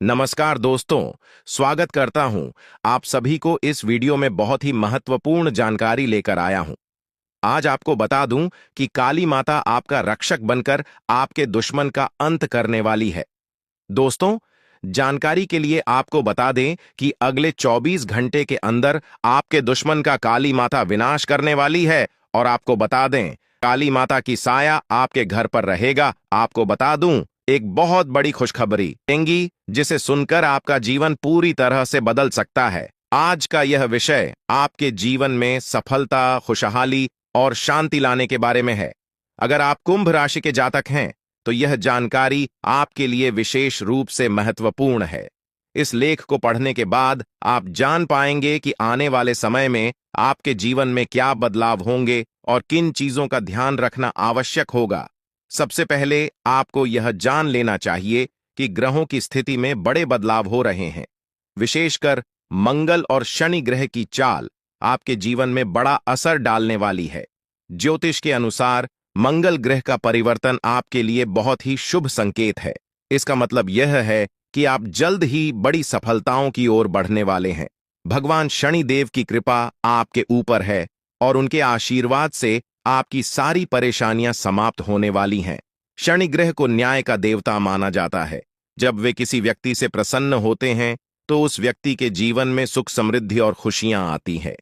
नमस्कार दोस्तों, स्वागत करता हूं आप सभी को इस वीडियो में बहुत ही महत्वपूर्ण जानकारी लेकर आया हूं। आज आपको बता दूं कि काली माता आपका रक्षक बनकर आपके दुश्मन का अंत करने वाली है। दोस्तों, जानकारी के लिए आपको बता दें कि अगले 24 घंटे के अंदर आपके दुश्मन का काली माता विनाश करने वाली है। और आपको बता दें, काली माता की साया आपके घर पर रहेगा। आपको बता दूं, एक बहुत बड़ी खुशखबरी देंगी जिसे सुनकर आपका जीवन पूरी तरह से बदल सकता है। आज का यह विषय आपके जीवन में सफलता, खुशहाली और शांति लाने के बारे में है। अगर आप कुंभ राशि के जातक हैं तो यह जानकारी आपके लिए विशेष रूप से महत्वपूर्ण है। इस लेख को पढ़ने के बाद आप जान पाएंगे कि आने वाले समय में आपके जीवन में क्या बदलाव होंगे और किन चीजों का ध्यान रखना आवश्यक होगा। सबसे पहले आपको यह जान लेना चाहिए कि ग्रहों की स्थिति में बड़े बदलाव हो रहे हैं। विशेषकर मंगल और शनि ग्रह की चाल आपके जीवन में बड़ा असर डालने वाली है। ज्योतिष के अनुसार मंगल ग्रह का परिवर्तन आपके लिए बहुत ही शुभ संकेत है। इसका मतलब यह है कि आप जल्द ही बड़ी सफलताओं की ओर बढ़ने वाले हैं। भगवान शनि देव की कृपा आपके ऊपर है और उनके आशीर्वाद से आपकी सारी परेशानियां समाप्त होने वाली हैं। शनि ग्रह को न्याय का देवता माना जाता है। जब वे किसी व्यक्ति से प्रसन्न होते हैं तो उस व्यक्ति के जीवन में सुख, समृद्धि और खुशियां आती हैं।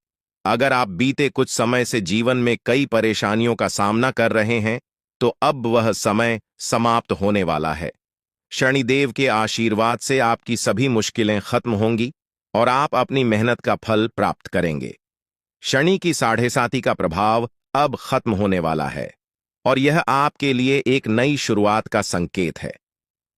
अगर आप बीते कुछ समय से जीवन में कई परेशानियों का सामना कर रहे हैं तो अब वह समय समाप्त होने वाला है। शनिदेव के आशीर्वाद से आपकी सभी मुश्किलें खत्म होंगी और आप अपनी मेहनत का फल प्राप्त करेंगे। शनि की साढ़े साती का प्रभाव अब खत्म होने वाला है और यह आपके लिए एक नई शुरुआत का संकेत है।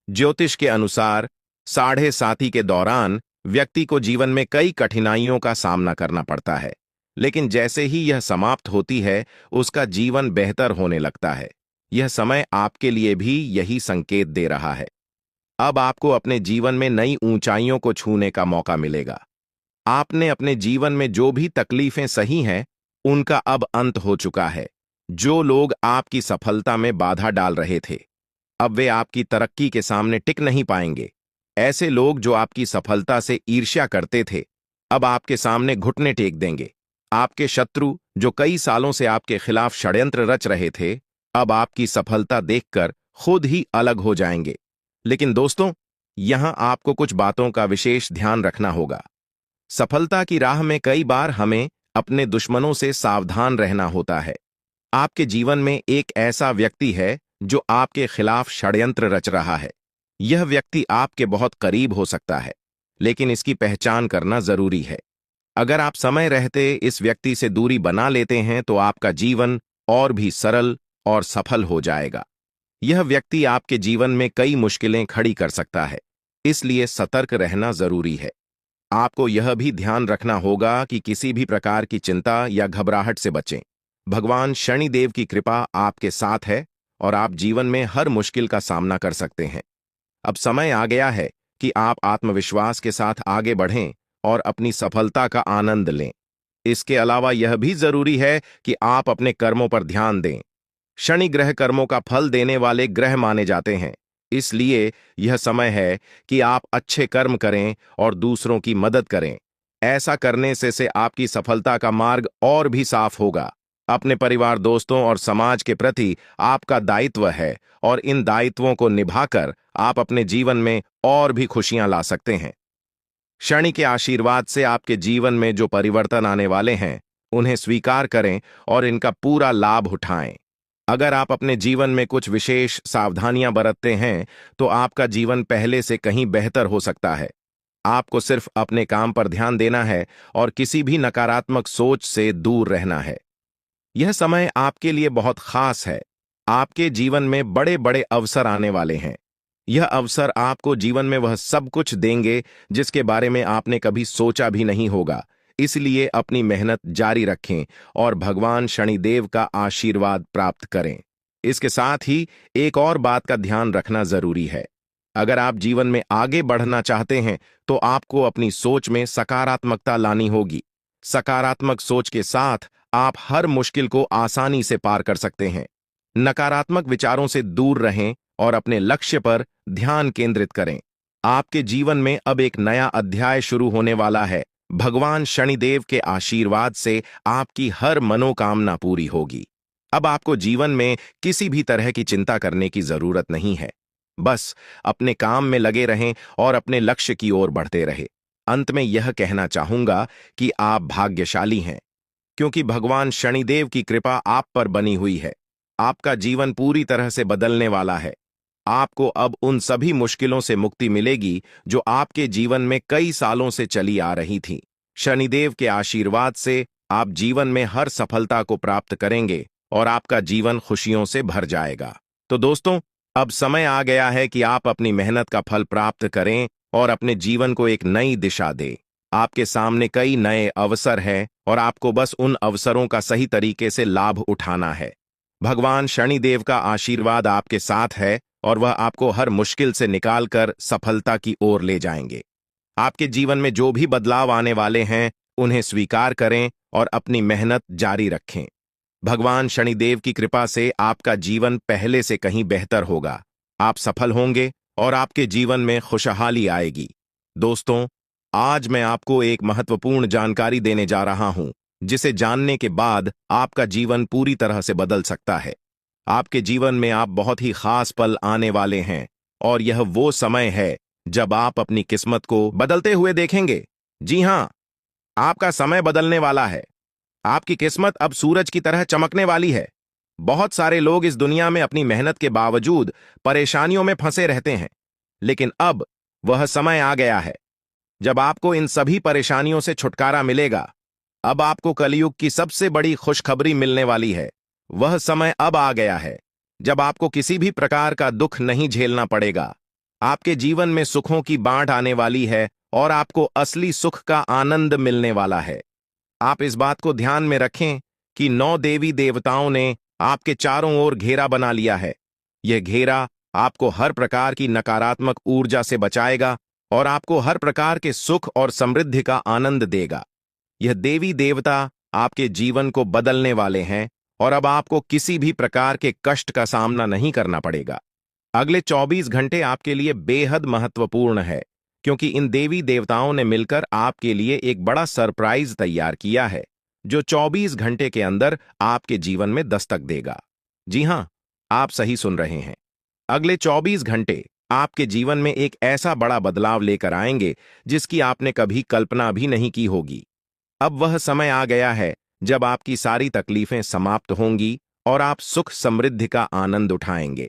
ज्योतिष के अनुसार साढ़े साती के दौरान व्यक्ति को जीवन में कई कठिनाइयों का सामना करना पड़ता है, लेकिन जैसे ही यह समाप्त होती है उसका जीवन बेहतर होने लगता है। यह समय आपके लिए भी यही संकेत दे रहा है। अब आपको अपने जीवन में नई ऊंचाइयों को छूने का मौका मिलेगा। आपने अपने जीवन में जो भी तकलीफें सही हैं उनका अब अंत हो चुका है। जो लोग आपकी सफलता में बाधा डाल रहे थे अब वे आपकी तरक्की के सामने टिक नहीं पाएंगे। ऐसे लोग जो आपकी सफलता से ईर्ष्या करते थे अब आपके सामने घुटने टेक देंगे। आपके शत्रु जो कई सालों से आपके खिलाफ षड्यंत्र रच रहे थे अब आपकी सफलता देखकर खुद ही अलग हो जाएंगे। लेकिन दोस्तों, यहां आपको कुछ बातों का विशेष ध्यान रखना होगा। सफलता की राह में कई बार हमें अपने दुश्मनों से सावधान रहना होता है। आपके जीवन में एक ऐसा व्यक्ति है जो आपके खिलाफ षड्यंत्र रच रहा है। यह व्यक्ति आपके बहुत करीब हो सकता है, लेकिन इसकी पहचान करना जरूरी है। अगर आप समय रहते इस व्यक्ति से दूरी बना लेते हैं तो आपका जीवन और भी सरल और सफल हो जाएगा। यह व्यक्ति आपके जीवन में कई मुश्किलें खड़ी कर सकता है, इसलिए सतर्क रहना जरूरी है। आपको यह भी ध्यान रखना होगा कि किसी भी प्रकार की चिंता या घबराहट से बचें। भगवान शनिदेव की कृपा आपके साथ है और आप जीवन में हर मुश्किल का सामना कर सकते हैं। अब समय आ गया है कि आप आत्मविश्वास के साथ आगे बढ़ें और अपनी सफलता का आनंद लें। इसके अलावा यह भी जरूरी है कि आप अपने कर्मों पर ध्यान दें। शनि ग्रह कर्मों का फल देने वाले ग्रह माने जाते हैं, इसलिए यह समय है कि आप अच्छे कर्म करें और दूसरों की मदद करें। ऐसा करने से आपकी सफलता का मार्ग और भी साफ होगा। अपने परिवार, दोस्तों और समाज के प्रति आपका दायित्व है और इन दायित्वों को निभाकर आप अपने जीवन में और भी खुशियां ला सकते हैं। शनि के आशीर्वाद से आपके जीवन में जो परिवर्तन आने वाले हैं उन्हें स्वीकार करें और इनका पूरा लाभ उठाएं। अगर आप अपने जीवन में कुछ विशेष सावधानियां बरतते हैं तो आपका जीवन पहले से कहीं बेहतर हो सकता है। आपको सिर्फ अपने काम पर ध्यान देना है और किसी भी नकारात्मक सोच से दूर रहना है। यह समय आपके लिए बहुत खास है। आपके जीवन में बड़े बड़े अवसर आने वाले हैं। यह अवसर आपको जीवन में वह सब कुछ देंगे जिसके बारे में आपने कभी सोचा भी नहीं होगा। इसलिए अपनी मेहनत जारी रखें और भगवान शनिदेव का आशीर्वाद प्राप्त करें। इसके साथ ही एक और बात का ध्यान रखना जरूरी है। अगर आप जीवन में आगे बढ़ना चाहते हैं तो आपको अपनी सोच में सकारात्मकता लानी होगी। सकारात्मक सोच के साथ आप हर मुश्किल को आसानी से पार कर सकते हैं। नकारात्मक विचारों से दूर रहें और अपने लक्ष्य पर ध्यान केंद्रित करें। आपके जीवन में अब एक नया अध्याय शुरू होने वाला है। भगवान शनिदेव के आशीर्वाद से आपकी हर मनोकामना पूरी होगी। अब आपको जीवन में किसी भी तरह की चिंता करने की जरूरत नहीं है। बस अपने काम में लगे रहें और अपने लक्ष्य की ओर बढ़ते रहें। अंत में यह कहना चाहूंगा कि आप भाग्यशाली हैं, क्योंकि भगवान शनिदेव की कृपा आप पर बनी हुई है। आपका जीवन पूरी तरह से बदलने वाला है। आपको अब उन सभी मुश्किलों से मुक्ति मिलेगी जो आपके जीवन में कई सालों से चली आ रही थी। शनिदेव के आशीर्वाद से आप जीवन में हर सफलता को प्राप्त करेंगे और आपका जीवन खुशियों से भर जाएगा। तो दोस्तों, अब समय आ गया है कि आप अपनी मेहनत का फल प्राप्त करें और अपने जीवन को एक नई दिशा दें। आपके सामने कई नए अवसर हैं और आपको बस उन अवसरों का सही तरीके से लाभ उठाना है। भगवान शनिदेव का आशीर्वाद आपके साथ है और वह आपको हर मुश्किल से निकालकर सफलता की ओर ले जाएंगे। आपके जीवन में जो भी बदलाव आने वाले हैं, उन्हें स्वीकार करें और अपनी मेहनत जारी रखें। भगवान शनिदेव की कृपा से आपका जीवन पहले से कहीं बेहतर होगा। आप सफल होंगे और आपके जीवन में खुशहाली आएगी। दोस्तों, आज मैं आपको एक महत्वपूर्ण जानकारी देने जा रहा हूं, जिसे जानने के बाद आपका जीवन पूरी तरह से बदल सकता है। आपके जीवन में आप बहुत ही खास पल आने वाले हैं और यह वो समय है जब आप अपनी किस्मत को बदलते हुए देखेंगे। जी हां, आपका समय बदलने वाला है। आपकी किस्मत अब सूरज की तरह चमकने वाली है। बहुत सारे लोग इस दुनिया में अपनी मेहनत के बावजूद परेशानियों में फंसे रहते हैं, लेकिन अब वह समय आ गया है जब आपको इन सभी परेशानियों से छुटकारा मिलेगा। अब आपको कलयुग की सबसे बड़ी खुशखबरी मिलने वाली है। वह समय अब आ गया है जब आपको किसी भी प्रकार का दुख नहीं झेलना पड़ेगा। आपके जीवन में सुखों की बाढ़ आने वाली है और आपको असली सुख का आनंद मिलने वाला है। आप इस बात को ध्यान में रखें कि 9 देवी देवताओं ने आपके चारों ओर घेरा बना लिया है। यह घेरा आपको हर प्रकार की नकारात्मक ऊर्जा से बचाएगा और आपको हर प्रकार के सुख और समृद्धि का आनंद देगा। यह देवी देवता आपके जीवन को बदलने वाले हैं और अब आपको किसी भी प्रकार के कष्ट का सामना नहीं करना पड़ेगा। अगले 24 घंटे आपके लिए बेहद महत्वपूर्ण है, क्योंकि इन देवी देवताओं ने मिलकर आपके लिए एक बड़ा सरप्राइज तैयार किया है, जो 24 घंटे के अंदर आपके जीवन में दस्तक देगा। जी हां, आप सही सुन रहे हैं। अगले 24 घंटे आपके जीवन में एक ऐसा बड़ा बदलाव लेकर आएंगे जिसकी आपने कभी कल्पना भी नहीं की होगी। अब वह समय आ गया है जब आपकी सारी तकलीफें समाप्त होंगी और आप सुख समृद्धि का आनंद उठाएंगे।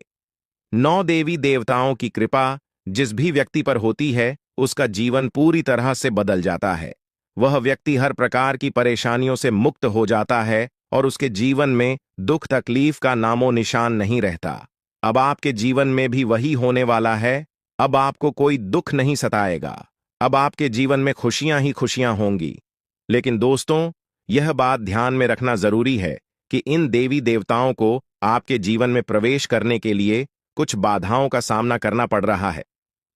9 देवी देवताओं की कृपा जिस भी व्यक्ति पर होती है, उसका जीवन पूरी तरह से बदल जाता है। वह व्यक्ति हर प्रकार की परेशानियों से मुक्त हो जाता है और उसके जीवन में दुख तकलीफ का नामो निशान नहीं रहता। अब आपके जीवन में भी वही होने वाला है। अब आपको कोई दुख नहीं सताएगा। अब आपके जीवन में खुशियां ही खुशियां होंगी। लेकिन दोस्तों, यह बात ध्यान में रखना जरूरी है कि इन देवी देवताओं को आपके जीवन में प्रवेश करने के लिए कुछ बाधाओं का सामना करना पड़ रहा है।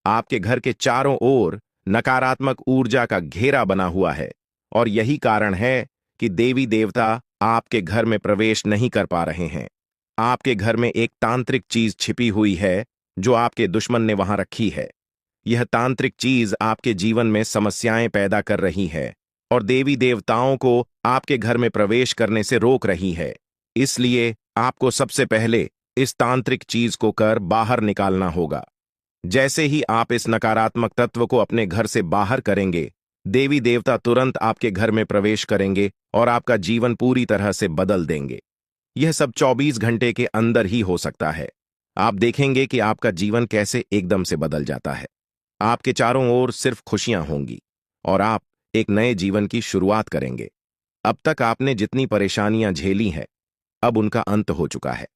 आपके घर के चारों ओर नकारात्मक ऊर्जा का घेरा बना हुआ है और यही कारण है कि देवी देवता आपके घर में प्रवेश नहीं कर पा रहे हैं। आपके घर में एक तांत्रिक चीज छिपी हुई है जो आपके दुश्मन ने वहां रखी है। यह तांत्रिक चीज आपके जीवन में समस्याएं पैदा कर रही है और देवी देवताओं को आपके घर में प्रवेश करने से रोक रही है। इसलिए आपको सबसे पहले इस तांत्रिक चीज को कर बाहर निकालना होगा। जैसे ही आप इस नकारात्मक तत्व को अपने घर से बाहर करेंगे, देवी देवता तुरंत आपके घर में प्रवेश करेंगे और आपका जीवन पूरी तरह से बदल देंगे। यह सब 24 घंटे के अंदर ही हो सकता है। आप देखेंगे कि आपका जीवन कैसे एकदम से बदल जाता है। आपके चारों ओर सिर्फ खुशियां होंगी और आप एक नए जीवन की शुरुआत करेंगे। अब तक आपने जितनी परेशानियां झेली हैं, अब उनका अंत हो चुका है।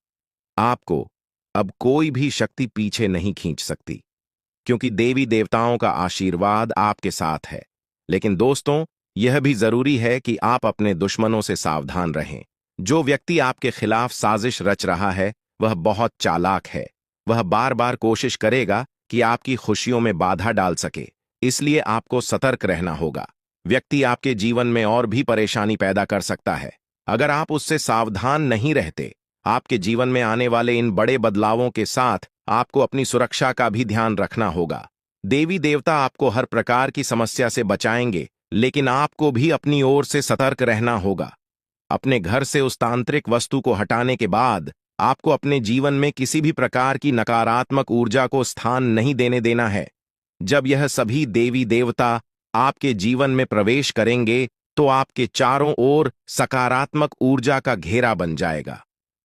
आपको अब कोई भी शक्ति पीछे नहीं खींच सकती, क्योंकि देवी देवताओं का आशीर्वाद आपके साथ है। लेकिन दोस्तों, यह भी जरूरी है कि आप अपने दुश्मनों से सावधान रहें। जो व्यक्ति आपके खिलाफ साजिश रच रहा है, वह बहुत चालाक है। वह बार बार कोशिश करेगा कि आपकी खुशियों में बाधा डाल सके। इसलिए आपको सतर्क रहना होगा। व्यक्ति आपके जीवन में और भी परेशानी पैदा कर सकता है। अगर आप उससे सावधान नहीं रहते, आपके जीवन में आने वाले इन बड़े बदलावों के साथ आपको अपनी सुरक्षा का भी ध्यान रखना होगा। देवी देवता आपको हर प्रकार की समस्या से बचाएंगे, लेकिन आपको भी अपनी ओर से सतर्क रहना होगा। अपने घर से उस तांत्रिक वस्तु को हटाने के बाद आपको अपने जीवन में किसी भी प्रकार की नकारात्मक ऊर्जा को स्थान नहीं देने देना है। जब यह सभी देवी देवता आपके जीवन में प्रवेश करेंगे तो आपके चारों ओर सकारात्मक ऊर्जा का घेरा बन जाएगा।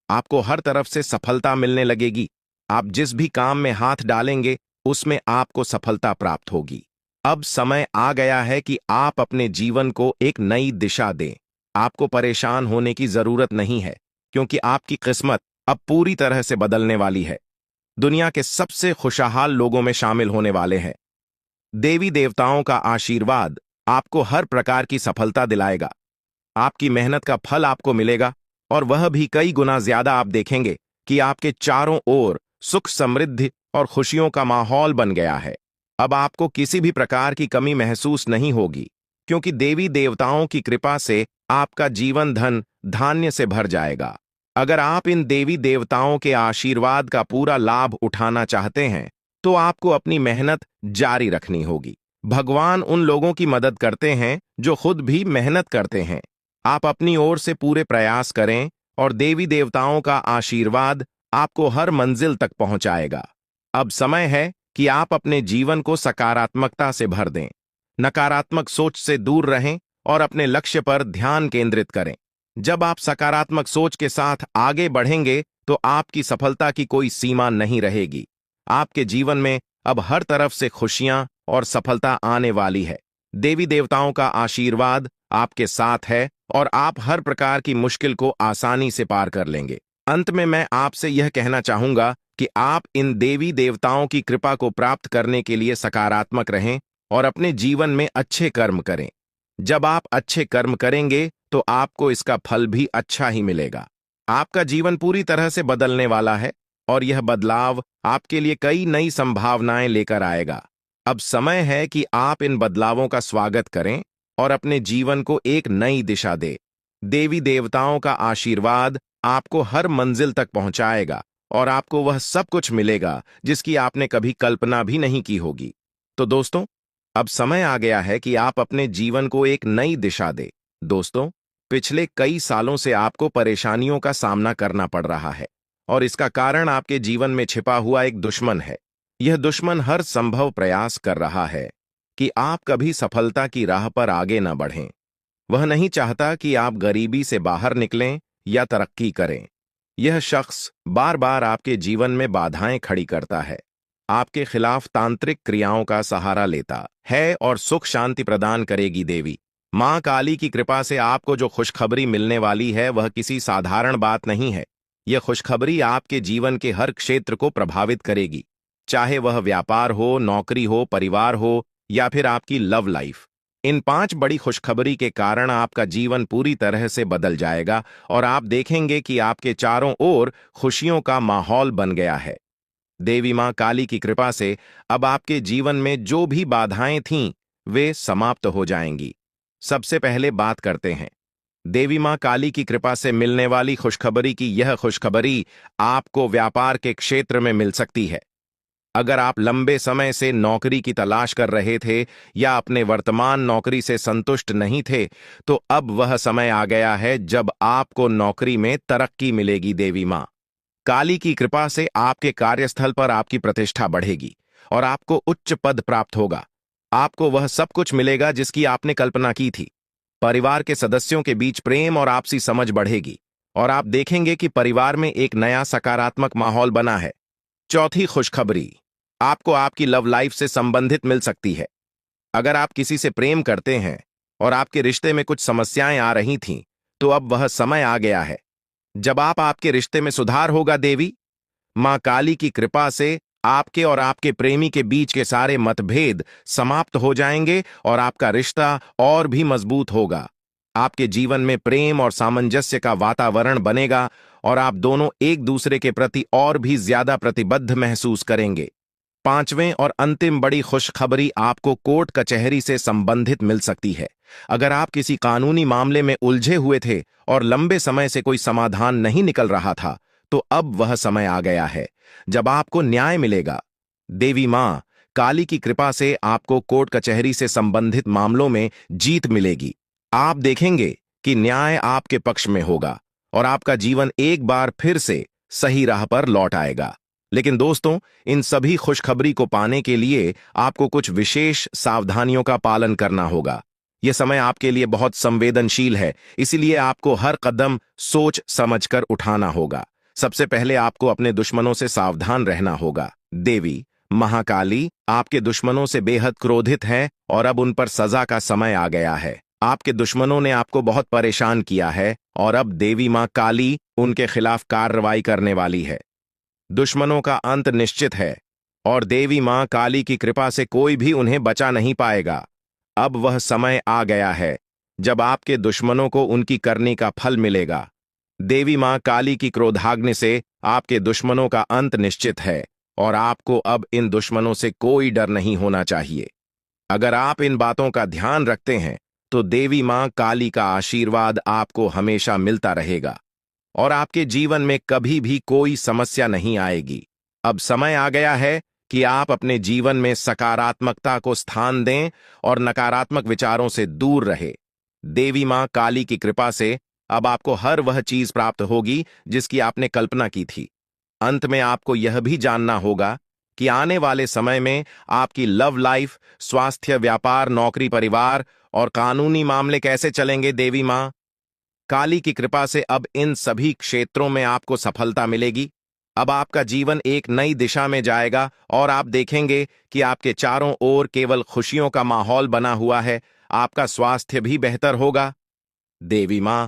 आपको हर तरफ से सफलता मिलने लगेगी। आप जिस भी काम में हाथ डालेंगे उसमें आपको सफलता प्राप्त होगी। अब समय आ गया है कि आप अपने जीवन को एक नई दिशा दें। आपको परेशान होने की जरूरत नहीं है, क्योंकि आपकी किस्मत अब पूरी तरह से बदलने वाली है। दुनिया के सबसे खुशहाल लोगों में शामिल होने वाले हैं। देवी देवताओं का आशीर्वाद आपको हर प्रकार की सफलता दिलाएगा। आपकी मेहनत का फल आपको मिलेगा, और वह भी कई गुना ज्यादा। आप देखेंगे कि आपके चारों ओर सुख, समृद्धि और खुशियों का माहौल बन गया है। अब आपको किसी भी प्रकार की कमी महसूस नहीं होगी, क्योंकि देवी देवताओं की कृपा से आपका जीवन धन धान्य से भर जाएगा। अगर आप इन देवी देवताओं के आशीर्वाद का पूरा लाभ उठाना चाहते हैं तो आपको अपनी मेहनत जारी रखनी होगी। भगवान उन लोगों की मदद करते हैं जो खुद भी मेहनत करते हैं। आप अपनी ओर से पूरे प्रयास करें और देवी देवताओं का आशीर्वाद आपको हर मंजिल तक पहुंचाएगा। अब समय है कि आप अपने जीवन को सकारात्मकता से भर दें। नकारात्मक सोच से दूर रहें और अपने लक्ष्य पर ध्यान केंद्रित करें। जब आप सकारात्मक सोच के साथ आगे बढ़ेंगे तो आपकी सफलता की कोई सीमा नहीं रहेगी। आपके जीवन में अब हर तरफ से खुशियां और सफलता आने वाली है। देवी देवताओं का आशीर्वाद आपके साथ है और आप हर प्रकार की मुश्किल को आसानी से पार कर लेंगे। अंत में मैं आपसे यह कहना चाहूंगा कि आप इन देवी देवताओं की कृपा को प्राप्त करने के लिए सकारात्मक रहें और अपने जीवन में अच्छे कर्म करें। जब आप अच्छे कर्म करेंगे तो आपको इसका फल भी अच्छा ही मिलेगा। आपका जीवन पूरी तरह से बदलने वाला है और यह बदलाव आपके लिए कई नई संभावनाएं लेकर आएगा। अब समय है कि आप इन बदलावों का स्वागत करें और अपने जीवन को एक नई दिशा दें। देवी देवताओं का आशीर्वाद आपको हर मंजिल तक पहुंचाएगा और आपको वह सब कुछ मिलेगा जिसकी आपने कभी कल्पना भी नहीं की होगी। तो दोस्तों, अब समय आ गया है कि आप अपने जीवन को एक नई दिशा दें। दोस्तों, पिछले कई सालों से आपको परेशानियों का सामना करना पड़ रहा है और इसका कारण आपके जीवन में छिपा हुआ एक दुश्मन है। यह दुश्मन हर संभव प्रयास कर रहा है कि आप कभी सफलता की राह पर आगे न बढ़ें। वह नहीं चाहता कि आप गरीबी से बाहर निकलें या तरक्की करें। यह शख्स बार बार आपके जीवन में बाधाएं खड़ी करता है, आपके खिलाफ तांत्रिक क्रियाओं का सहारा लेता है और सुख शांति प्रदान करेगी देवी मां काली की कृपा से आपको जो खुशखबरी मिलने वाली है वह किसी साधारण बात नहीं है। यह खुशखबरी आपके जीवन के हर क्षेत्र को प्रभावित करेगी, चाहे वह व्यापार हो, नौकरी हो, परिवार हो या फिर आपकी लव लाइफ। इन 5 बड़ी खुशखबरी के कारण आपका जीवन पूरी तरह से बदल जाएगा और आप देखेंगे कि आपके चारों ओर खुशियों का माहौल बन गया है। देवी मां काली की कृपा से अब आपके जीवन में जो भी बाधाएं थीं वे समाप्त हो जाएंगी। सबसे पहले बात करते हैं देवी मां काली की कृपा से मिलने वाली खुशखबरी की। यह खुशखबरी आपको व्यापार के क्षेत्र में मिल सकती है। अगर आप लंबे समय से नौकरी की तलाश कर रहे थे या अपने वर्तमान नौकरी से संतुष्ट नहीं थे, तो अब वह समय आ गया है जब आपको नौकरी में तरक्की मिलेगी। देवी मां काली की कृपा से आपके कार्यस्थल पर आपकी प्रतिष्ठा बढ़ेगी और आपको उच्च पद प्राप्त होगा। आपको वह सब कुछ मिलेगा जिसकी आपने कल्पना की थी। परिवार के सदस्यों के बीच प्रेम और आपसी समझ बढ़ेगी और आप देखेंगे कि परिवार में एक नया सकारात्मक माहौल बना है। चौथी खुशखबरी आपको आपकी लव लाइफ से संबंधित मिल सकती है। अगर आप किसी से प्रेम करते हैं और आपके रिश्ते में कुछ समस्याएं आ रही थीं, तो अब वह समय आ गया है जब आपके रिश्ते में सुधार होगा। देवी मां काली की कृपा से आपके और आपके प्रेमी के बीच के सारे मतभेद समाप्त हो जाएंगे और आपका रिश्ता और भी मजबूत होगा। आपके जीवन में प्रेम और सामंजस्य का वातावरण बनेगा और आप दोनों एक दूसरे के प्रति और भी ज्यादा प्रतिबद्ध महसूस करेंगे। 5वें और अंतिम बड़ी खुशखबरी आपको कोर्ट कचहरी से संबंधित मिल सकती है। अगर आप किसी कानूनी मामले में उलझे हुए थे और लंबे समय से कोई समाधान नहीं निकल रहा था, तो अब वह समय आ गया है जब आपको न्याय मिलेगा। देवी मां काली की कृपा से आपको कोर्ट कचहरी से संबंधित मामलों में जीत मिलेगी। आप देखेंगे कि न्याय आपके पक्ष में होगा और आपका जीवन एक बार फिर से सही राह पर लौट आएगा। लेकिन दोस्तों, इन सभी खुशखबरी को पाने के लिए आपको कुछ विशेष सावधानियों का पालन करना होगा। यह समय आपके लिए बहुत संवेदनशील है, इसीलिए आपको हर कदम सोच समझकर उठाना होगा। सबसे पहले आपको अपने दुश्मनों से सावधान रहना होगा। देवी महाकाली आपके दुश्मनों से बेहद क्रोधित हैं और अब उन पर सजा का समय आ गया है। आपके दुश्मनों ने आपको बहुत परेशान किया है और अब देवी मां काली उनके खिलाफ कार्रवाई करने वाली है। दुश्मनों का अंत निश्चित है और देवी मां काली की कृपा से कोई भी उन्हें बचा नहीं पाएगा। अब वह समय आ गया है जब आपके दुश्मनों को उनकी करनी का फल मिलेगा। देवी मां काली की क्रोधाग्नि से आपके दुश्मनों का अंत निश्चित है और आपको अब इन दुश्मनों से कोई डर नहीं होना चाहिए। अगर आप इन बातों का ध्यान रखते हैं तो देवी मां काली का आशीर्वाद आपको हमेशा मिलता रहेगा और आपके जीवन में कभी भी कोई समस्या नहीं आएगी। अब समय आ गया है कि आप अपने जीवन में सकारात्मकता को स्थान दें और नकारात्मक विचारों से दूर रहे। देवी मां काली की कृपा से अब आपको हर वह चीज प्राप्त होगी जिसकी आपने कल्पना की थी। अंत में आपको यह भी जानना होगा कि आने वाले समय में आपकी लव लाइफ, स्वास्थ्य, व्यापार, नौकरी, परिवार और कानूनी मामले कैसे चलेंगे। देवी मां काली की कृपा से अब इन सभी क्षेत्रों में आपको सफलता मिलेगी। अब आपका जीवन एक नई दिशा में जाएगा और आप देखेंगे कि आपके चारों ओर केवल खुशियों का माहौल बना हुआ है। आपका स्वास्थ्य भी बेहतर होगा। देवी मां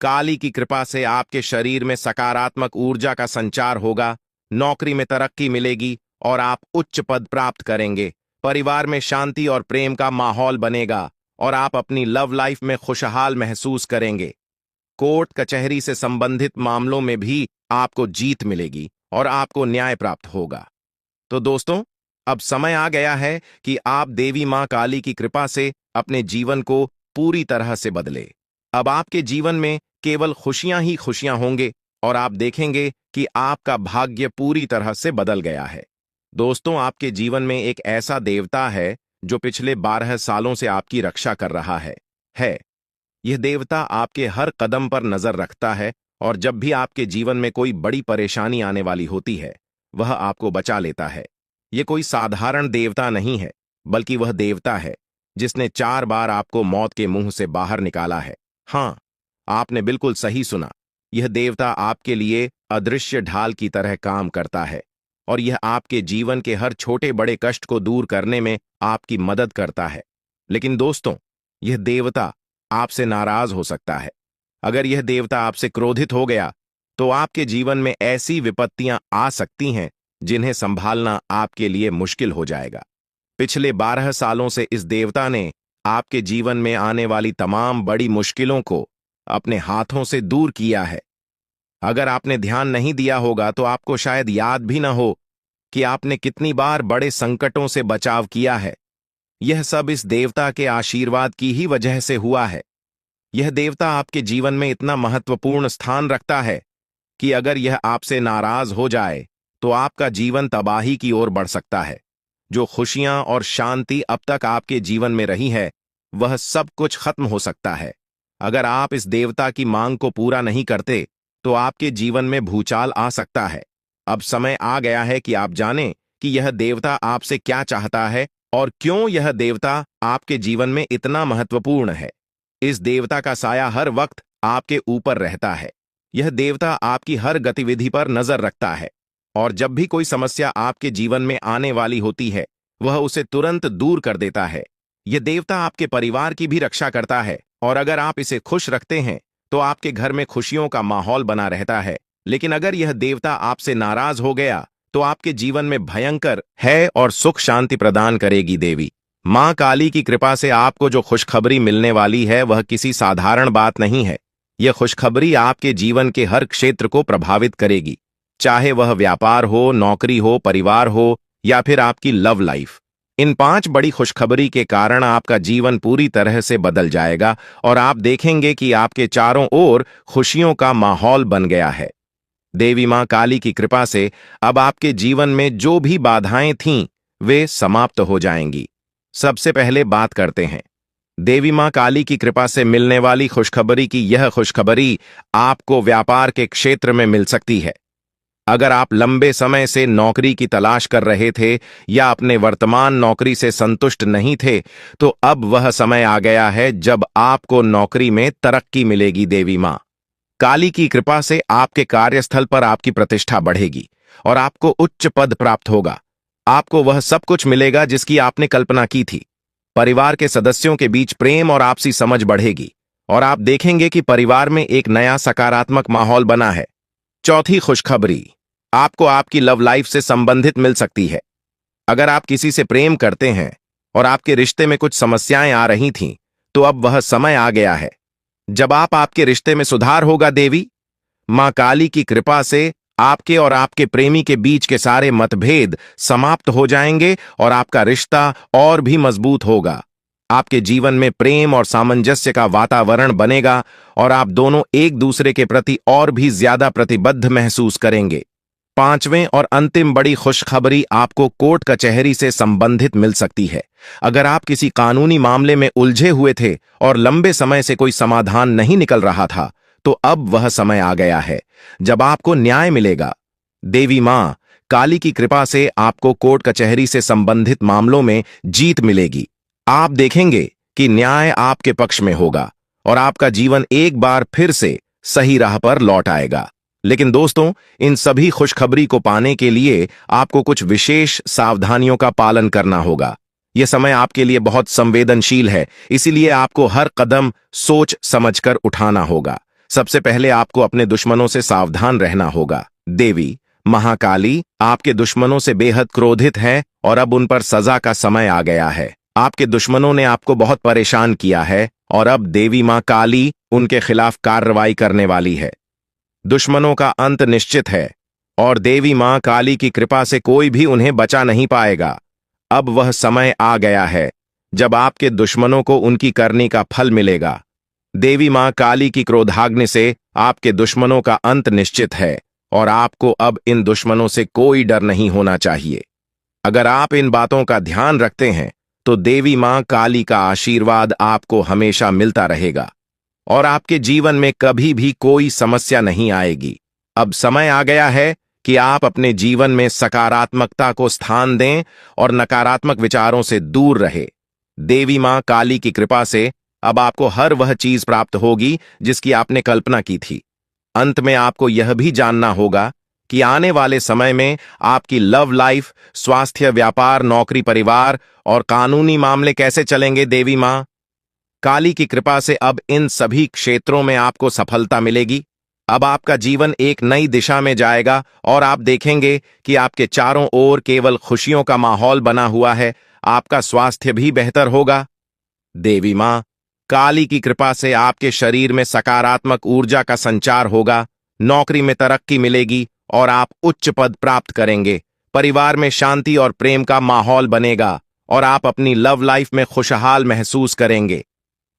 काली की कृपा से आपके शरीर में सकारात्मक ऊर्जा का संचार होगा। नौकरी में तरक्की मिलेगी और आप उच्च पद प्राप्त करेंगे। परिवार में शांति और प्रेम का माहौल बनेगा और आप अपनी लव लाइफ में खुशहाल महसूस करेंगे। कोर्ट कचहरी से संबंधित मामलों में भी आपको जीत मिलेगी और आपको न्याय प्राप्त होगा। तो दोस्तों, अब समय आ गया है कि आप देवी मां काली की कृपा से अपने जीवन को पूरी तरह से बदले। अब आपके जीवन में केवल खुशियां ही खुशियां होंगे और आप देखेंगे कि आपका भाग्य पूरी तरह से बदल गया है। दोस्तों, आपके जीवन में एक ऐसा देवता है जो पिछले 12 सालों से आपकी रक्षा कर रहा है। यह देवता आपके हर कदम पर नजर रखता है और जब भी आपके जीवन में कोई बड़ी परेशानी आने वाली होती है, वह आपको बचा लेता है। यह कोई साधारण देवता नहीं है, बल्कि वह देवता है जिसने 4 बार आपको मौत के मुंह से बाहर निकाला है। हाँ, आपने बिल्कुल सही सुना। यह देवता आपके लिए अदृश्य ढाल की तरह काम करता है और यह आपके जीवन के हर छोटे बड़े कष्ट को दूर करने में आपकी मदद करता है। लेकिन दोस्तों, यह देवता आपसे नाराज हो सकता है। अगर यह देवता आपसे क्रोधित हो गया तो आपके जीवन में ऐसी विपत्तियां आ सकती हैं जिन्हें संभालना आपके लिए मुश्किल हो जाएगा। पिछले 12 सालों से इस देवता ने आपके जीवन में आने वाली तमाम बड़ी मुश्किलों को अपने हाथों से दूर किया है। अगर आपने ध्यान नहीं दिया होगा तो आपको शायद याद भी न हो कि आपने कितनी बार बड़े संकटों से बचाव किया है। यह सब इस देवता के आशीर्वाद की ही वजह से हुआ है। यह देवता आपके जीवन में इतना महत्वपूर्ण स्थान रखता है कि अगर यह आपसे नाराज हो जाए तो आपका जीवन तबाही की ओर बढ़ सकता है। जो खुशियां और शांति अब तक आपके जीवन में रही है, वह सब कुछ खत्म हो सकता है। अगर आप इस देवता की मांग को पूरा नहीं करते तो आपके जीवन में भूचाल आ सकता है। अब समय आ गया है कि आप जानें कि यह देवता आपसे क्या चाहता है और क्यों यह देवता आपके जीवन में इतना महत्वपूर्ण है। इस देवता का साया हर वक्त आपके ऊपर रहता है। यह देवता आपकी हर गतिविधि पर नजर रखता है और जब भी कोई समस्या आपके जीवन में आने वाली होती है, वह उसे तुरंत दूर कर देता है। यह देवता आपके परिवार की भी रक्षा करता है और अगर आप इसे खुश रखते हैं तो आपके घर में खुशियों का माहौल बना रहता है। लेकिन अगर यह देवता आपसे नाराज हो गया तो आपके जीवन में भयंकर है और सुख शांति प्रदान करेगी। देवी मां काली की कृपा से आपको जो खुशखबरी मिलने वाली है वह किसी साधारण बात नहीं है। यह खुशखबरी आपके जीवन के हर क्षेत्र को प्रभावित करेगी, चाहे वह व्यापार हो, नौकरी हो, परिवार हो या फिर आपकी लव लाइफ। इन 5 बड़ी खुशखबरी के कारण आपका जीवन पूरी तरह से बदल जाएगा और आप देखेंगे कि आपके चारों ओर खुशियों का माहौल बन गया है। देवी मां काली की कृपा से अब आपके जीवन में जो भी बाधाएं थीं वे समाप्त हो जाएंगी। सबसे पहले बात करते हैं देवी मां काली की कृपा से मिलने वाली खुशखबरी की। यह खुशखबरी आपको व्यापार के क्षेत्र में मिल सकती है। अगर आप लंबे समय से नौकरी की तलाश कर रहे थे या अपने वर्तमान नौकरी से संतुष्ट नहीं थे, तो अब वह समय आ गया है जब आपको नौकरी में तरक्की मिलेगी। देवी मां काली की कृपा से आपके कार्यस्थल पर आपकी प्रतिष्ठा बढ़ेगी और आपको उच्च पद प्राप्त होगा। आपको वह सब कुछ मिलेगा जिसकी आपने कल्पना की थी। परिवार के सदस्यों के बीच प्रेम और आपसी समझ बढ़ेगी और आप देखेंगे कि परिवार में एक नया सकारात्मक माहौल बना है। चौथी खुशखबरी आपको आपकी लव लाइफ से संबंधित मिल सकती है। अगर आप किसी से प्रेम करते हैं और आपके रिश्ते में कुछ समस्याएं आ रही थीं, तो अब वह समय आ गया है जब आपके रिश्ते में सुधार होगा। देवी मां काली की कृपा से आपके और आपके प्रेमी के बीच के सारे मतभेद समाप्त हो जाएंगे और आपका रिश्ता और भी मजबूत होगा। आपके जीवन में प्रेम और सामंजस्य का वातावरण बनेगा और आप दोनों एक दूसरे के प्रति और भी ज्यादा प्रतिबद्ध महसूस करेंगे। पांचवें और अंतिम बड़ी खुशखबरी आपको कोर्ट कचहरी से संबंधित मिल सकती है। अगर आप किसी कानूनी मामले में उलझे हुए थे और लंबे समय से कोई समाधान नहीं निकल रहा था, तो अब वह समय आ गया है जब आपको न्याय मिलेगा। देवी मां काली की कृपा से आपको कोर्ट कचहरी से संबंधित मामलों में जीत मिलेगी। आप देखेंगे कि न्याय आपके पक्ष में होगा और आपका जीवन एक बार फिर से सही राह पर लौट आएगा। लेकिन दोस्तों, इन सभी खुशखबरी को पाने के लिए आपको कुछ विशेष सावधानियों का पालन करना होगा। यह समय आपके लिए बहुत संवेदनशील है, इसीलिए आपको हर कदम सोच समझकर उठाना होगा। सबसे पहले आपको अपने दुश्मनों से सावधान रहना होगा। देवी महाकाली आपके दुश्मनों से बेहद क्रोधित है और अब उन पर सजा का समय आ गया है। आपके दुश्मनों ने आपको बहुत परेशान किया है और अब देवी मां काली उनके खिलाफ कार्रवाई करने वाली है। दुश्मनों का अंत निश्चित है और देवी मां काली की कृपा से कोई भी उन्हें बचा नहीं पाएगा। अब वह समय आ गया है जब आपके दुश्मनों को उनकी करनी का फल मिलेगा। देवी मां काली की क्रोधाग्नि से आपके दुश्मनों का अंत निश्चित है और आपको अब इन दुश्मनों से कोई डर नहीं होना चाहिए। अगर आप इन बातों का ध्यान रखते हैं तो देवी मां काली का आशीर्वाद आपको हमेशा मिलता रहेगा और आपके जीवन में कभी भी कोई समस्या नहीं आएगी। अब समय आ गया है कि आप अपने जीवन में सकारात्मकता को स्थान दें और नकारात्मक विचारों से दूर रहे। देवी मां काली की कृपा से अब आपको हर वह चीज प्राप्त होगी जिसकी आपने कल्पना की थी। अंत में आपको यह भी जानना होगा कि आने वाले समय में आपकी लव लाइफ, स्वास्थ्य, व्यापार, नौकरी, परिवार और कानूनी मामले कैसे चलेंगे। देवी मां काली की कृपा से अब इन सभी क्षेत्रों में आपको सफलता मिलेगी। अब आपका जीवन एक नई दिशा में जाएगा और आप देखेंगे कि आपके चारों ओर केवल खुशियों का माहौल बना हुआ है। आपका स्वास्थ्य भी बेहतर होगा। देवी मां काली की कृपा से आपके शरीर में सकारात्मक ऊर्जा का संचार होगा। नौकरी में तरक्की मिलेगी और आप उच्च पद प्राप्त करेंगे। परिवार में शांति और प्रेम का माहौल बनेगा और आप अपनी लव लाइफ में खुशहाल महसूस करेंगे।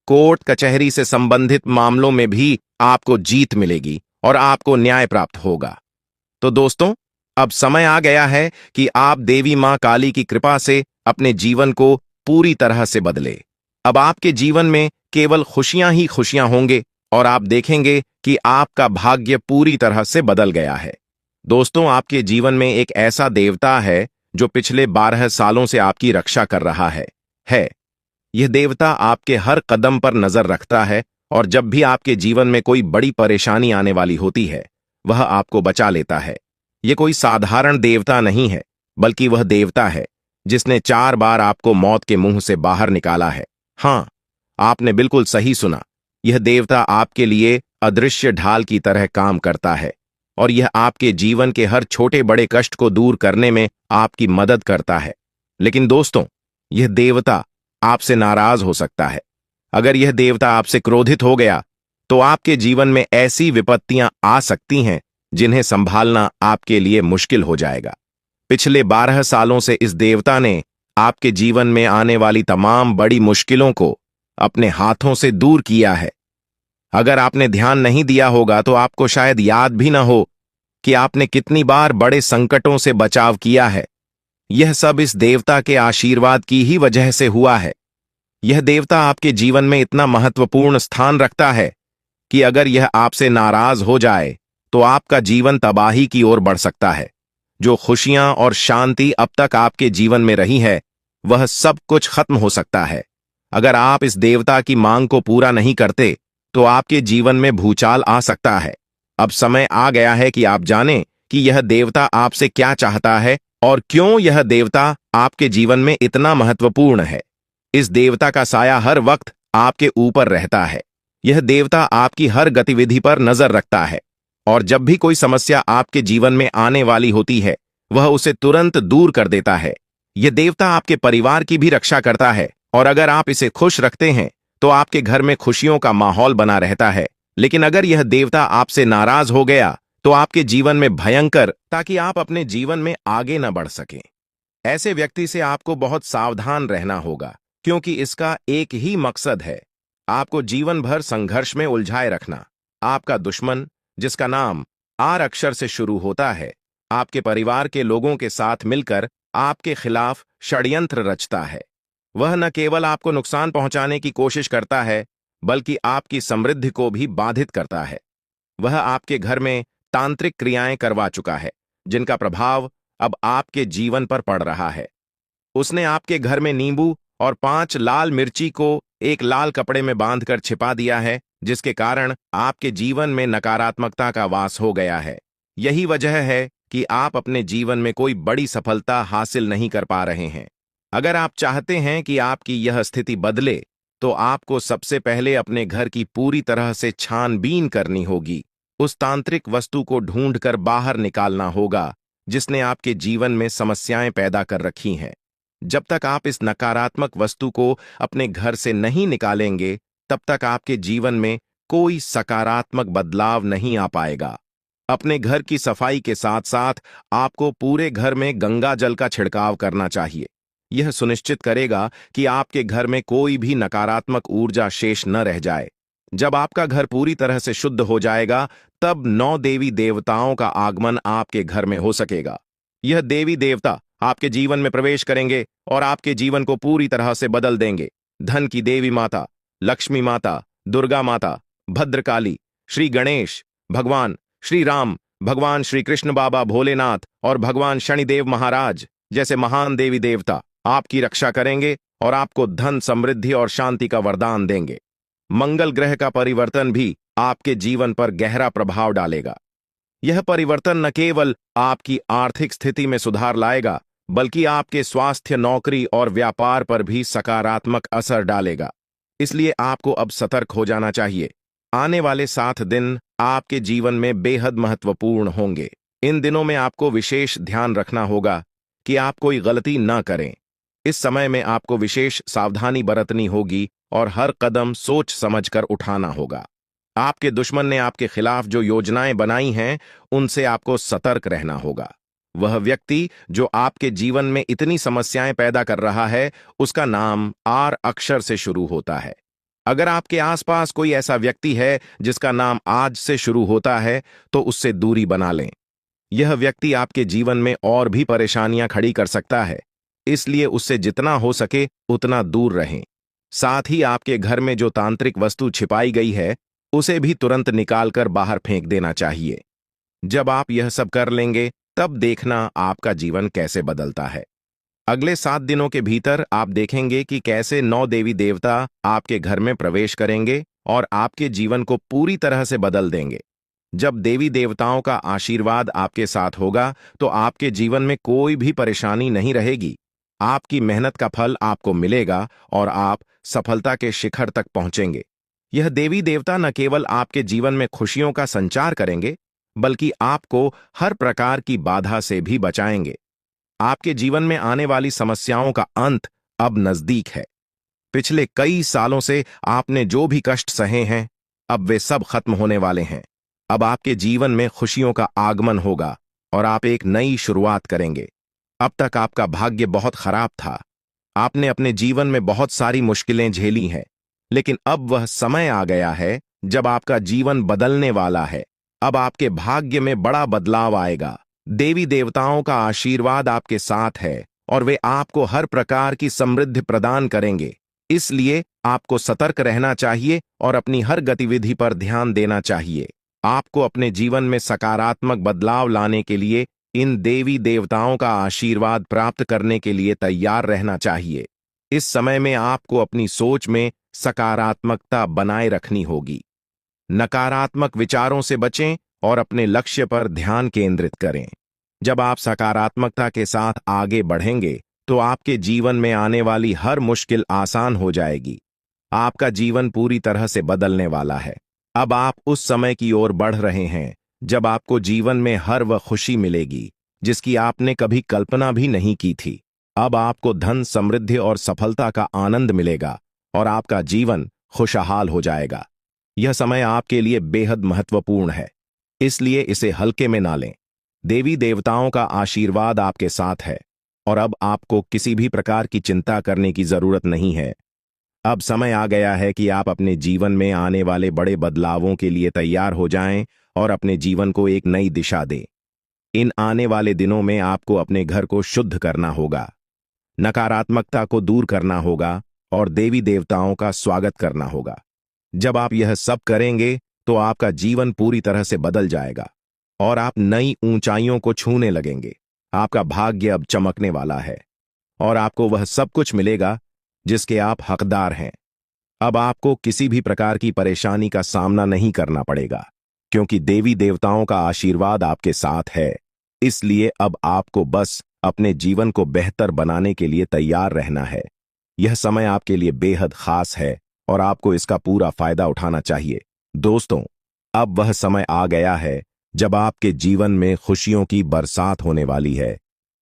कोर्ट कचहरी से संबंधित मामलों में भी आपको जीत मिलेगी और आपको न्याय प्राप्त होगा। तो दोस्तों, अब समय आ गया है कि आप देवी मां काली की कृपा से अपने जीवन को पूरी तरह से बदले। अब आपके जीवन में केवल खुशियां ही खुशियां होंगे और आप देखेंगे कि आपका भाग्य पूरी तरह से बदल गया है। दोस्तों, आपके जीवन में एक ऐसा देवता है जो पिछले 12 सालों से आपकी रक्षा कर रहा है। यह देवता आपके हर कदम पर नजर रखता है और जब भी आपके जीवन में कोई बड़ी परेशानी आने वाली होती है, वह आपको बचा लेता है। यह कोई साधारण देवता नहीं है, बल्कि वह देवता है जिसने 4 बार आपको मौत के मुंह से बाहर निकाला है। हाँ, आपने बिल्कुल सही सुना। यह देवता आपके लिए अदृश्य ढाल की तरह काम करता है और यह आपके जीवन के हर छोटे बड़े कष्ट को दूर करने में आपकी मदद करता है। लेकिन दोस्तों, यह देवता आपसे नाराज हो सकता है। अगर यह देवता आपसे क्रोधित हो गया तो आपके जीवन में ऐसी विपत्तियां आ सकती हैं जिन्हें संभालना आपके लिए मुश्किल हो जाएगा। पिछले 12 सालों से इस देवता ने आपके जीवन में आने वाली तमाम बड़ी मुश्किलों को अपने हाथों से दूर किया है। अगर आपने ध्यान नहीं दिया होगा तो आपको शायद याद भी ना हो कि आपने कितनी बार बड़े संकटों से बचाव किया है। यह सब इस देवता के आशीर्वाद की ही वजह से हुआ है। यह देवता आपके जीवन में इतना महत्वपूर्ण स्थान रखता है कि अगर यह आपसे नाराज हो जाए तो आपका जीवन तबाही की ओर बढ़ सकता है। जो खुशियां और शांति अब तक आपके जीवन में रही है, वह सब कुछ खत्म हो सकता है। अगर आप इस देवता की मांग को पूरा नहीं करते तो आपके जीवन में भूचाल आ सकता है। अब समय आ गया है कि आप जानें कि यह देवता आपसे क्या चाहता है और क्यों यह देवता आपके जीवन में इतना महत्वपूर्ण है। इस देवता का साया हर वक्त आपके ऊपर रहता है। यह देवता आपकी हर गतिविधि पर नजर रखता है और जब भी कोई समस्या आपके जीवन में आने वाली होती है, वह उसे तुरंत दूर कर देता है। यह देवता आपके परिवार की भी रक्षा करता है और अगर आप इसे खुश रखते हैं तो आपके घर में खुशियों का माहौल बना रहता है। लेकिन अगर यह देवता आपसे नाराज हो गया तो आपके जीवन में भयंकर, ताकि आप अपने जीवन में आगे न बढ़ सकें। ऐसे व्यक्ति से आपको बहुत सावधान रहना होगा, क्योंकि इसका एक ही मकसद है, आपको जीवन भर संघर्ष में उलझाए रखना। आपका दुश्मन, जिसका नाम आर अक्षर से शुरू होता है, आपके परिवार के लोगों के साथ मिलकर आपके खिलाफ षड्यंत्र रचता है। वह न केवल आपको नुकसान पहुंचाने की कोशिश करता है, बल्कि आपकी समृद्धि को भी बाधित करता है। वह आपके घर में तांत्रिक क्रियाएं करवा चुका है, जिनका प्रभाव अब आपके जीवन पर पड़ रहा है। उसने आपके घर में नींबू और 5 लाल मिर्ची को एक लाल कपड़े में बांधकर छिपा दिया है, जिसके कारण आपके जीवन में नकारात्मकता का वास हो गया है। यही वजह है कि आप अपने जीवन में कोई बड़ी सफलता हासिल नहीं कर पा रहे हैं। अगर आप चाहते हैं कि आपकी यह स्थिति बदले, तो आपको सबसे पहले अपने घर की पूरी तरह से छानबीन करनी होगी। उस तांत्रिक वस्तु को ढूंढकर बाहर निकालना होगा जिसने आपके जीवन में समस्याएं पैदा कर रखी हैं। जब तक आप इस नकारात्मक वस्तु को अपने घर से नहीं निकालेंगे, तब तक आपके जीवन में कोई सकारात्मक बदलाव नहीं आ पाएगा। अपने घर की सफाई के साथ साथ आपको पूरे घर में गंगा जल का छिड़काव करना चाहिए। यह सुनिश्चित करेगा कि आपके घर में कोई भी नकारात्मक ऊर्जा शेष न रह जाए। जब आपका घर पूरी तरह से शुद्ध हो जाएगा, तब 9 देवी देवताओं का आगमन आपके घर में हो सकेगा। यह देवी देवता आपके जीवन में प्रवेश करेंगे और आपके जीवन को पूरी तरह से बदल देंगे। धन की देवी माता, लक्ष्मी माता, दुर्गा माता, भद्रकाली, श्री गणेश, भगवान श्री राम, भगवान श्री कृष्ण बाबा भोलेनाथ और भगवान शनिदेव महाराज जैसे महान देवी देवता आपकी रक्षा करेंगे और आपको धन, समृद्धि और शांति का वरदान देंगे। मंगल ग्रह का परिवर्तन भी आपके जीवन पर गहरा प्रभाव डालेगा। यह परिवर्तन न केवल आपकी आर्थिक स्थिति में सुधार लाएगा, बल्कि आपके स्वास्थ्य, नौकरी और व्यापार पर भी सकारात्मक असर डालेगा। इसलिए आपको अब सतर्क हो जाना चाहिए। आने वाले 7 दिन आपके जीवन में बेहद महत्वपूर्ण होंगे। इन दिनों में आपको विशेष ध्यान रखना होगा कि आप कोई गलती न करें। इस समय में आपको विशेष सावधानी बरतनी होगी और हर कदम सोच समझकर उठाना होगा। आपके दुश्मन ने आपके खिलाफ जो योजनाएं बनाई हैं, उनसे आपको सतर्क रहना होगा। वह व्यक्ति जो आपके जीवन में इतनी समस्याएं पैदा कर रहा है, उसका नाम आर अक्षर से शुरू होता है। अगर आपके आसपास कोई ऐसा व्यक्ति है जिसका नाम आज से शुरू होता है, तो उससे दूरी बना लें। यह व्यक्ति आपके जीवन में और भी परेशानियां खड़ी कर सकता है, इसलिए उससे जितना हो सके उतना दूर रहें। साथ ही आपके घर में जो तांत्रिक वस्तु छिपाई गई है, उसे भी तुरंत निकालकर बाहर फेंक देना चाहिए। जब आप यह सब कर लेंगे, तब देखना आपका जीवन कैसे बदलता है। अगले 7 दिनों के भीतर आप देखेंगे कि कैसे 9 देवी देवता आपके घर में प्रवेश करेंगे और आपके जीवन को पूरी तरह से बदल देंगे। जब देवी देवताओं का आशीर्वाद आपके साथ होगा, तो आपके जीवन में कोई भी परेशानी नहीं रहेगी। आपकी मेहनत का फल आपको मिलेगा और आप सफलता के शिखर तक पहुंचेंगे। यह देवी देवता न केवल आपके जीवन में खुशियों का संचार करेंगे, बल्कि आपको हर प्रकार की बाधा से भी बचाएंगे। आपके जीवन में आने वाली समस्याओं का अंत अब नजदीक है। पिछले कई सालों से आपने जो भी कष्ट सहे हैं, अब वे सब खत्म होने वाले हैं। अब आपके जीवन में खुशियों का आगमन होगा और आप एक नई शुरुआत करेंगे। अब तक आपका भाग्य बहुत खराब था। आपने अपने जीवन में बहुत सारी मुश्किलें झेली हैं, लेकिन अब वह समय आ गया है जब आपका जीवन बदलने वाला है। अब आपके भाग्य में बड़ा बदलाव आएगा। देवी देवताओं का आशीर्वाद आपके साथ है और वे आपको हर प्रकार की समृद्धि प्रदान करेंगे। इसलिए आपको सतर्क रहना चाहिए और अपनी हर गतिविधि पर ध्यान देना चाहिए। आपको अपने जीवन में सकारात्मक बदलाव लाने के लिए इन देवी देवताओं का आशीर्वाद प्राप्त करने के लिए तैयार रहना चाहिए। इस समय में आपको अपनी सोच में सकारात्मकता बनाए रखनी होगी। नकारात्मक विचारों से बचें और अपने लक्ष्य पर ध्यान केंद्रित करें। जब आप सकारात्मकता के साथ आगे बढ़ेंगे तो आपके जीवन में आने वाली हर मुश्किल आसान हो जाएगी। आपका जीवन पूरी तरह से बदलने वाला है। अब आप उस समय की ओर बढ़ रहे हैं जब आपको जीवन में हर वह खुशी मिलेगी जिसकी आपने कभी कल्पना भी नहीं की थी। अब आपको धन, समृद्धि और सफलता का आनंद मिलेगा और आपका जीवन खुशहाल हो जाएगा। यह समय आपके लिए बेहद महत्वपूर्ण है, इसलिए इसे हल्के में ना लें। देवी देवताओं का आशीर्वाद आपके साथ है और अब आपको किसी भी प्रकार की चिंता करने की जरूरत नहीं है। अब समय आ गया है कि आप अपने जीवन में आने वाले बड़े बदलावों के लिए तैयार हो जाएं और अपने जीवन को एक नई दिशा दें। इन आने वाले दिनों में आपको अपने घर को शुद्ध करना होगा, नकारात्मकता को दूर करना होगा और देवी देवताओं का स्वागत करना होगा। जब आप यह सब करेंगे तो आपका जीवन पूरी तरह से बदल जाएगा और आप नई ऊंचाइयों को छूने लगेंगे। आपका भाग्य अब चमकने वाला है और आपको वह सब कुछ मिलेगा जिसके आप हकदार हैं। अब आपको किसी भी प्रकार की परेशानी का सामना नहीं करना पड़ेगा क्योंकि देवी देवताओं का आशीर्वाद आपके साथ है। इसलिए अब आपको बस अपने जीवन को बेहतर बनाने के लिए तैयार रहना है। यह समय आपके लिए बेहद खास है और आपको इसका पूरा फायदा उठाना चाहिए। दोस्तों, अब वह समय आ गया है जब आपके जीवन में खुशियों की बरसात होने वाली है।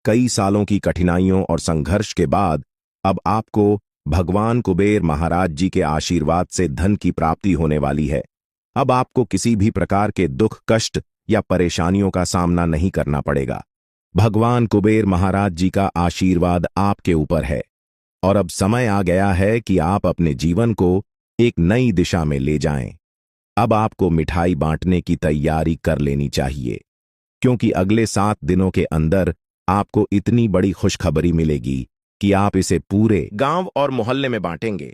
कई सालों की कठिनाइयों और संघर्ष के बाद अब आपको भगवान कुबेर महाराज जी के आशीर्वाद से धन की प्राप्ति होने वाली है। अब आपको किसी भी प्रकार के दुख, कष्ट या परेशानियों का सामना नहीं करना पड़ेगा। भगवान कुबेर महाराज जी का आशीर्वाद आपके ऊपर है और अब समय आ गया है कि आप अपने जीवन को एक नई दिशा में ले जाएं। अब आपको मिठाई बांटने की तैयारी कर लेनी चाहिए क्योंकि अगले 7 दिनों के अंदर आपको इतनी बड़ी खुशखबरी मिलेगी कि आप इसे पूरे गांव और मोहल्ले में बांटेंगे।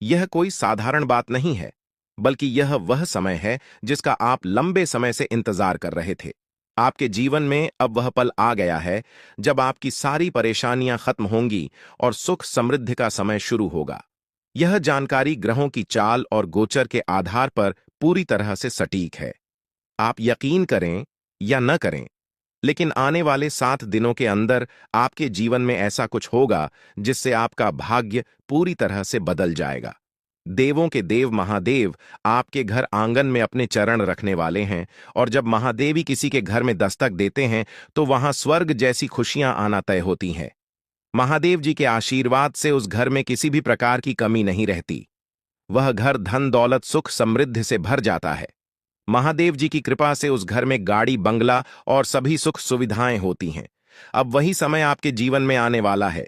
यह कोई साधारण बात नहीं है, बल्कि यह वह समय है जिसका आप लंबे समय से इंतजार कर रहे थे। आपके जीवन में अब वह पल आ गया है जब आपकी सारी परेशानियां खत्म होंगी और सुख समृद्धि का समय शुरू होगा। यह जानकारी ग्रहों की चाल और गोचर के आधार पर पूरी तरह से सटीक है। आप यकीन करें या न करें, लेकिन आने वाले 7 दिनों के अंदर आपके जीवन में ऐसा कुछ होगा जिससे आपका भाग्य पूरी तरह से बदल जाएगा। देवों के देव महादेव आपके घर आंगन में अपने चरण रखने वाले हैं और जब महादेवी किसी के घर में दस्तक देते हैं तो वहां स्वर्ग जैसी खुशियां आना तय होती हैं। महादेव जी के आशीर्वाद से उस घर में किसी भी प्रकार की कमी नहीं रहती। वह घर धन, दौलत, सुख, समृद्धि से भर जाता है। महादेव जी की कृपा से उस घर में गाड़ी, बंगला और सभी सुख सुविधाएं होती हैं। अब वही समय आपके जीवन में आने वाला है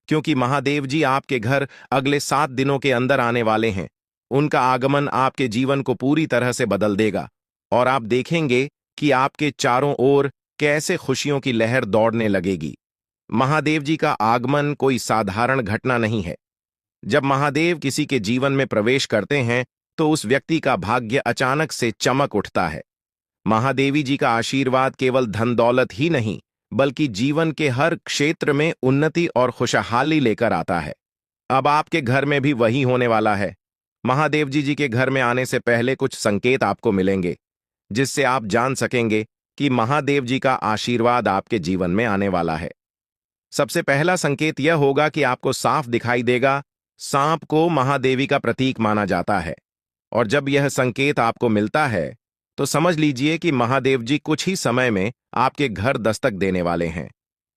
क्योंकि महादेव जी आपके घर अगले 7 दिनों के अंदर आने वाले हैं। उनका आगमन आपके जीवन को पूरी तरह से बदल देगा और आप देखेंगे कि आपके चारों ओर कैसे खुशियों की लहर दौड़ने लगेगी। महादेव जी का आगमन कोई साधारण घटना नहीं है। जब महादेव किसी के जीवन में प्रवेश करते हैं तो उस व्यक्ति का भाग्य अचानक से चमक उठता है। महादेवी जी का आशीर्वाद केवल धन दौलत ही नहीं, बल्कि जीवन के हर क्षेत्र में उन्नति और खुशहाली लेकर आता है। अब आपके घर में भी वही होने वाला है। महादेव जी के घर में आने से पहले कुछ संकेत आपको मिलेंगे जिससे आप जान सकेंगे कि महादेव जी का आशीर्वाद आपके जीवन में आने वाला है। सबसे पहला संकेत यह होगा कि आपको साफ दिखाई देगा। सांप को महादेवी का प्रतीक माना जाता है और जब यह संकेत आपको मिलता है तो समझ लीजिए कि महादेव जी कुछ ही समय में आपके घर दस्तक देने वाले हैं।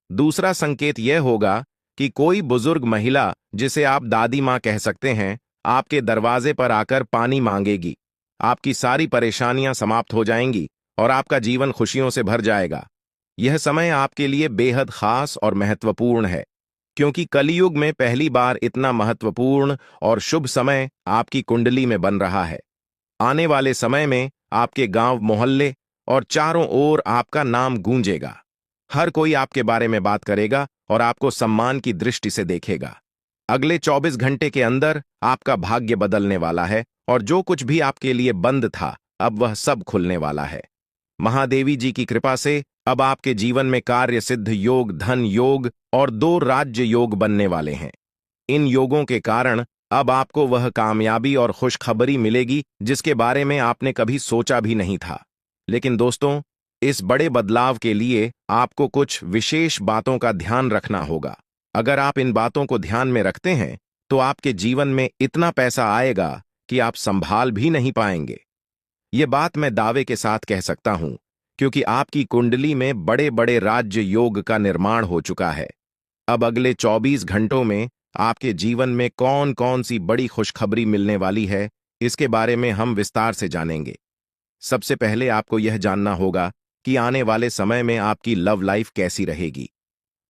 दूसरा संकेत यह होगा कि कोई बुजुर्ग महिला, जिसे आप दादी मां कह सकते हैं, आपके दरवाजे पर आकर पानी मांगेगी। आपकी सारी परेशानियां समाप्त हो जाएंगी और आपका जीवन खुशियों से भर जाएगा। यह समय आपके लिए बेहद खास और महत्वपूर्ण है क्योंकि कलियुग में पहली बार इतना महत्वपूर्ण और शुभ समय आपकी कुंडली में बन रहा है। आने वाले समय में आपके गांव, मोहल्ले और चारों ओर आपका नाम गूंजेगा। हर कोई आपके बारे में बात करेगा और आपको सम्मान की दृष्टि से देखेगा। अगले 24 घंटे के अंदर आपका भाग्य बदलने वाला है और जो कुछ भी आपके लिए बंद था अब वह सब खुलने वाला है। महादेवी जी की कृपा से अब आपके जीवन में कार्य सिद्ध योग, धन योग और 2 राज्य योग बनने वाले हैं। इन योगों के कारण अब आपको वह कामयाबी और खुशखबरी मिलेगी जिसके बारे में आपने कभी सोचा भी नहीं था। लेकिन दोस्तों, इस बड़े बदलाव के लिए आपको कुछ विशेष बातों का ध्यान रखना होगा। अगर आप इन बातों को ध्यान में रखते हैं तो आपके जीवन में इतना पैसा आएगा कि आप संभाल भी नहीं पाएंगे। ये बात मैं दावे के साथ कह सकता हूं क्योंकि आपकी कुंडली में बड़े बड़े राज्य योग का निर्माण हो चुका है। अब अगले 24 घंटों में आपके जीवन में कौन कौन सी बड़ी खुशखबरी मिलने वाली है, इसके बारे में हम विस्तार से जानेंगे। सबसे पहले आपको यह जानना होगा कि आने वाले समय में आपकी लव लाइफ कैसी रहेगी,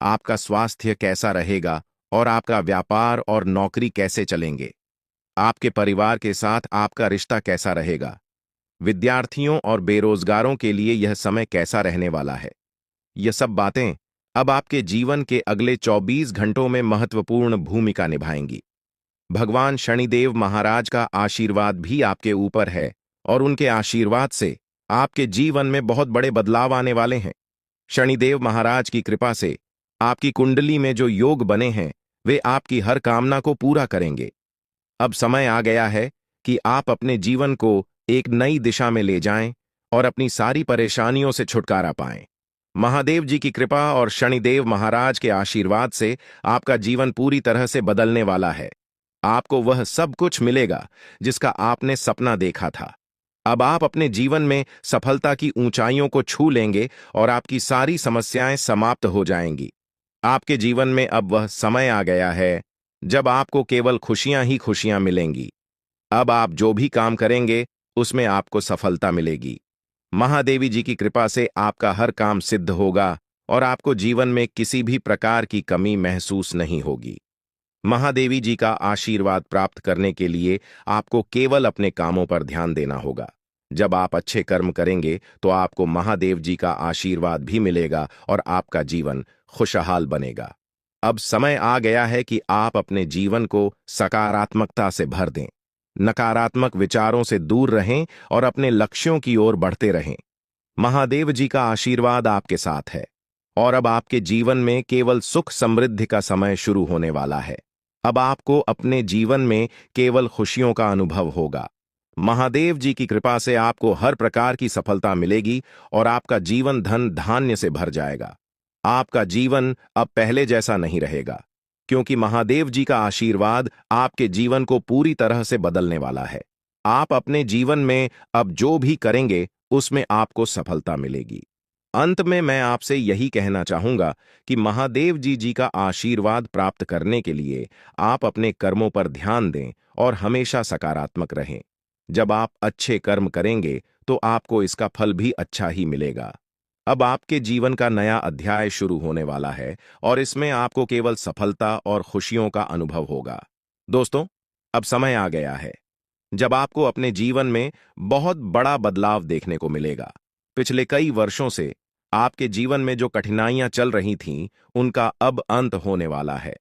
आपका स्वास्थ्य कैसा रहेगा और आपका व्यापार और नौकरी कैसे चलेंगे। आपके परिवार के साथ आपका रिश्ता कैसा रहेगा। विद्यार्थियों और बेरोजगारों के लिए यह समय कैसा रहने वाला है। ये सब बातें अब आपके जीवन के अगले 24 घंटों में महत्वपूर्ण भूमिका निभाएंगी। भगवान शनिदेव महाराज का आशीर्वाद भी आपके ऊपर है और उनके आशीर्वाद से आपके जीवन में बहुत बड़े बदलाव आने वाले हैं। शनिदेव महाराज की कृपा से आपकी कुंडली में जो योग बने हैं वे आपकी हर कामना को पूरा करेंगे। अब समय आ गया है कि आप अपने जीवन को एक नई दिशा में ले जाएं और अपनी सारी परेशानियों से छुटकारा पाएं। महादेव जी की कृपा और शनिदेव महाराज के आशीर्वाद से आपका जीवन पूरी तरह से बदलने वाला है। आपको वह सब कुछ मिलेगा जिसका आपने सपना देखा था। अब आप अपने जीवन में सफलता की ऊंचाइयों को छू लेंगे और आपकी सारी समस्याएं समाप्त हो जाएंगी। आपके जीवन में अब वह समय आ गया है जब आपको केवल खुशियां ही खुशियां मिलेंगी। अब आप जो भी काम करेंगे उसमें आपको सफलता मिलेगी। महादेवी जी की कृपा से आपका हर काम सिद्ध होगा और आपको जीवन में किसी भी प्रकार की कमी महसूस नहीं होगी। महादेवी जी का आशीर्वाद प्राप्त करने के लिए आपको केवल अपने कामों पर ध्यान देना होगा। जब आप अच्छे कर्म करेंगे तो आपको महादेव जी का आशीर्वाद भी मिलेगा और आपका जीवन खुशहाल बनेगा। अब समय आ गया है कि आप अपने जीवन को सकारात्मकता से भर दें। नकारात्मक विचारों से दूर रहें और अपने लक्ष्यों की ओर बढ़ते रहें। महादेव जी का आशीर्वाद आपके साथ है और अब आपके जीवन में केवल सुख समृद्धि का समय शुरू होने वाला है। अब आपको अपने जीवन में केवल खुशियों का अनुभव होगा। महादेव जी की कृपा से आपको हर प्रकार की सफलता मिलेगी और आपका जीवन धन धान्य से भर जाएगा। आपका जीवन अब पहले जैसा नहीं रहेगा क्योंकि महादेव जी का आशीर्वाद आपके जीवन को पूरी तरह से बदलने वाला है। आप अपने जीवन में अब जो भी करेंगे उसमें आपको सफलता मिलेगी। अंत में मैं आपसे यही कहना चाहूंगा कि महादेव जी का आशीर्वाद प्राप्त करने के लिए आप अपने कर्मों पर ध्यान दें और हमेशा सकारात्मक रहें। जब आप अच्छे कर्म करेंगे तो आपको इसका फल भी अच्छा ही मिलेगा। अब आपके जीवन का नया अध्याय शुरू होने वाला है और इसमें आपको केवल सफलता और खुशियों का अनुभव होगा। दोस्तों, अब समय आ गया है जब आपको अपने जीवन में बहुत बड़ा बदलाव देखने को मिलेगा। पिछले कई वर्षों से आपके जीवन में जो कठिनाइयां चल रही थीं, उनका अब अंत होने वाला है।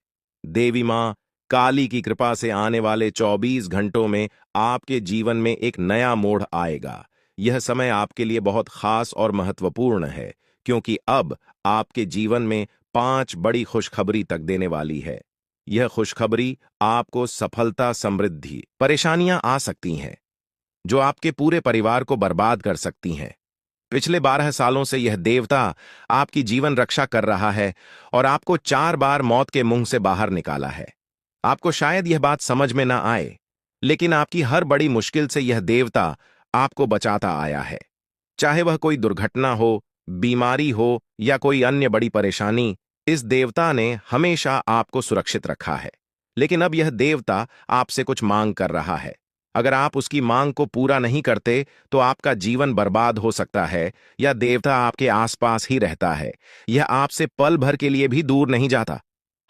देवी मां काली की कृपा से आने वाले 24 घंटों में आपके जीवन में एक नया मोड़ आएगा। यह समय आपके लिए बहुत खास और महत्वपूर्ण है क्योंकि अब आपके जीवन में 5 बड़ी खुशखबरी तक देने वाली है। यह खुशखबरी आपको सफलता, समृद्धि, परेशानियां आ सकती हैं जो आपके पूरे परिवार को बर्बाद कर सकती हैं। पिछले 12 सालों से यह देवता आपकी जीवन रक्षा कर रहा है और आपको 4 बार मौत के मुंह से बाहर निकाला है। आपको शायद यह बात समझ में ना आए, लेकिन आपकी हर बड़ी मुश्किल से यह देवता आपको बचाता आया है। चाहे वह कोई दुर्घटना हो, बीमारी हो या कोई अन्य बड़ी परेशानी, इस देवता ने हमेशा आपको सुरक्षित रखा है। लेकिन अब यह देवता आपसे कुछ मांग कर रहा है। अगर आप उसकी मांग को पूरा नहीं करते तो आपका जीवन बर्बाद हो सकता है या देवता आपके आसपास ही रहता है। यह आपसे पल भर के लिए भी दूर नहीं जाता।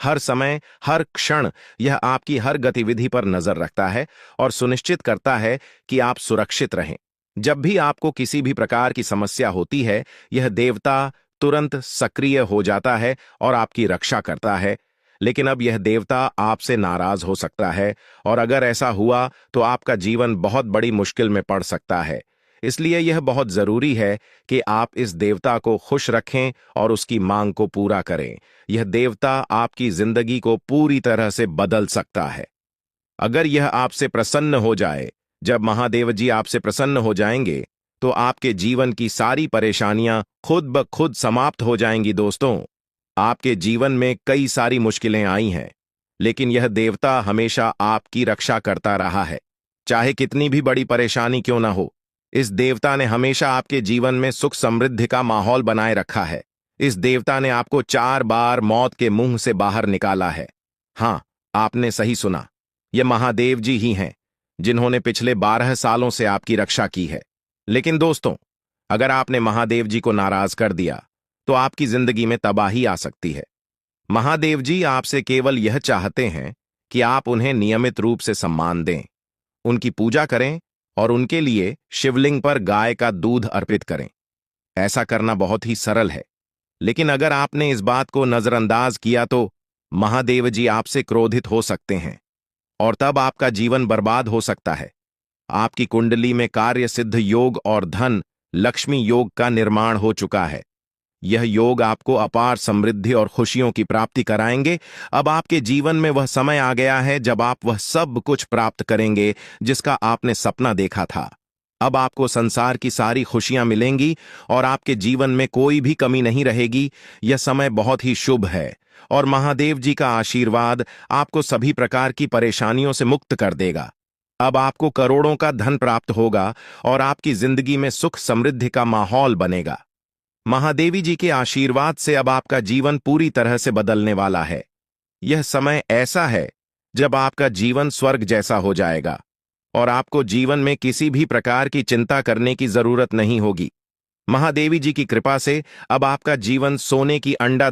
हर समय, हर क्षण यह आपकी हर गतिविधि पर नजर रखता है और सुनिश्चित करता है कि आप सुरक्षित रहें। जब भी आपको किसी भी प्रकार की समस्या होती है, यह देवता तुरंत सक्रिय हो जाता है और आपकी रक्षा करता है। लेकिन अब यह देवता आपसे नाराज हो सकता है, और अगर ऐसा हुआ तो आपका जीवन बहुत बड़ी मुश्किल में पड़ सकता है। इसलिए यह बहुत जरूरी है कि आप इस देवता को खुश रखें और उसकी मांग को पूरा करें। यह देवता आपकी जिंदगी को पूरी तरह से बदल सकता है अगर यह आपसे प्रसन्न हो जाए। जब महादेव जी आपसे प्रसन्न हो जाएंगे तो आपके जीवन की सारी परेशानियां खुद ब खुद समाप्त हो जाएंगी। दोस्तों, आपके जीवन में कई सारी मुश्किलें आई हैं, लेकिन यह देवता हमेशा आपकी रक्षा करता रहा है। चाहे कितनी भी बड़ी परेशानी क्यों ना हो, इस देवता ने हमेशा आपके जीवन में सुख समृद्धि का माहौल बनाए रखा है। इस देवता ने आपको 4 बार मौत के मुंह से बाहर निकाला है। हाँ, आपने सही सुना, ये महादेव जी ही हैं जिन्होंने पिछले 12 सालों से आपकी रक्षा की है। लेकिन दोस्तों, अगर आपने महादेव जी को नाराज कर दिया तो आपकी जिंदगी में तबाही आ सकती है। महादेव जी आपसे केवल यह चाहते हैं कि आप उन्हें नियमित रूप से सम्मान दें, उनकी पूजा करें और उनके लिए शिवलिंग पर गाय का दूध अर्पित करें। ऐसा करना बहुत ही सरल है, लेकिन अगर आपने इस बात को नजरअंदाज किया तो महादेव जी आपसे क्रोधित हो सकते हैं और तब आपका जीवन बर्बाद हो सकता है। आपकी कुंडली में कार्य सिद्ध योग और धन लक्ष्मी योग का निर्माण हो चुका है। यह योग आपको अपार समृद्धि और खुशियों की प्राप्ति कराएंगे। अब आपके जीवन में वह समय आ गया है जब आप वह सब कुछ प्राप्त करेंगे जिसका आपने सपना देखा था। अब आपको संसार की सारी खुशियां मिलेंगी और आपके जीवन में कोई भी कमी नहीं रहेगी। यह समय बहुत ही शुभ है और महादेव जी का आशीर्वाद आपको सभी प्रकार की परेशानियों से मुक्त कर देगा। अब आपको करोड़ों का धन प्राप्त होगा और आपकी जिंदगी में सुख समृद्धि का माहौल बनेगा। महादेवी जी के आशीर्वाद से अब आपका जीवन पूरी तरह से बदलने वाला है। यह समय ऐसा है जब आपका जीवन स्वर्ग जैसा हो जाएगा और आपको जीवन में किसी भी प्रकार की चिंता करने की जरूरत नहीं होगी। महादेवी जी की कृपा से अब आपका जीवन सोने की अंडा